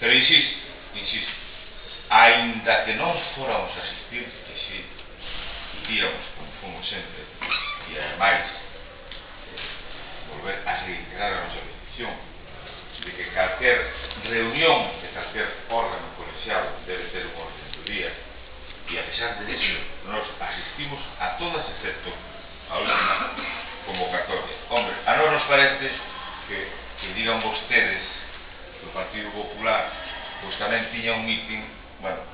Pero insisto, aínda que non fóramos a asistir, que si iríamos como fomos sempre, e ademais volver a reiterar a nosa petición de que calquer reunión de calquer órgano colexiado debe ter un orden do día, e a pesar de eso nos asistimos a todas excepto a última convocatoria. Hombre, a nós nos parece que digan vostedes que o Partido Popular pois tamén tiña un meeting, bueno,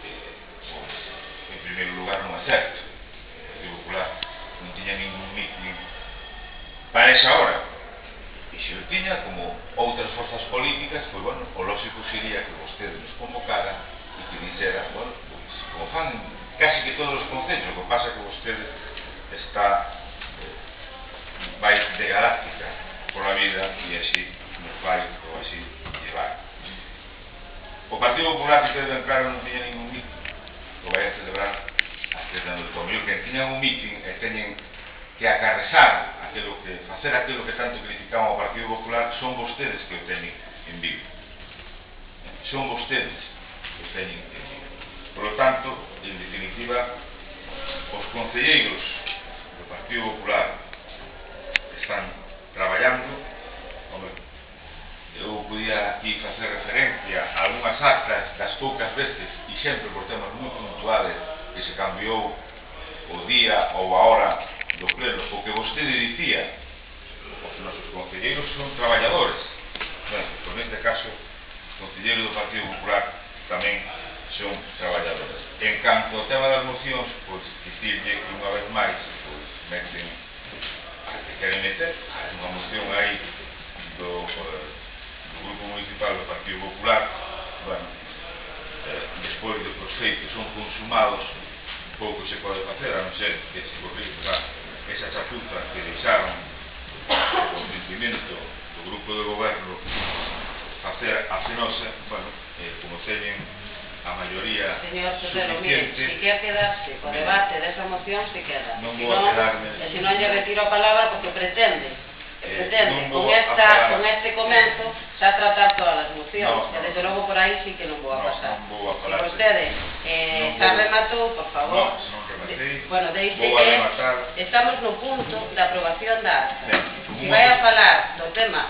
pois en primeiro lugar non é certo. O Partido Popular non tiña ningún meeting para esa hora, e se o tiña, como outras forzas políticas, pois bueno, o lógico sería que vostedes nos convocaran e que dixeran, bueno, pois como fan casi que todos os concellos, o que pasa que vostedes está vai de galáctica pola vida e así nos vai ou así llevar. O Partido Popular, que quede ben claro, non tiña ningún meeting, o vai a celebrar a cena do Tomillo, que tiñan un meeting e teñen que acarrezar facer aquilo que tanto criticaban ao Partido Popular. Son vostedes que o teñen en Vigo, son vostedes que o teñen en Vigo. Por lo tanto, en definitiva, os concelleiros do Partido Popular están traballando. Hombre, eu podía aquí facer referencia a algunhas actas das poucas veces e sempre por temas moi puntuales que se cambiou o día ou a hora do pleno, o que vostede dicía, os nosos concelleiros son traballadores. Bueno, neste caso, os concelleiros do Partido Popular tamén son traballadores. En canto ao tema das mocións, pois dicirlle que unha vez máis pois meten a que queren meter unha moción aí do Grupo Municipal do Partido Popular. Bueno, despois de que os feitos son consumados, pouco se pode facer, a non ser que se corrija esa chapuza que deixaron o convencimento do grupo de goberno facer a fenosa. Bueno, como teñen a maioría suficiente. Si quer quedarse co debate desa moción, se queda. Non vou a quedarme. Se non lle retiro a palabra porque pretende con este comenzo xa tratar todas as mocións, e desde logo por aí sí que non vou a pasar. Se vostede xa rematou, por favor, bueno, deixe que estamos no punto da aprobación da acta. Se vai a falar do tema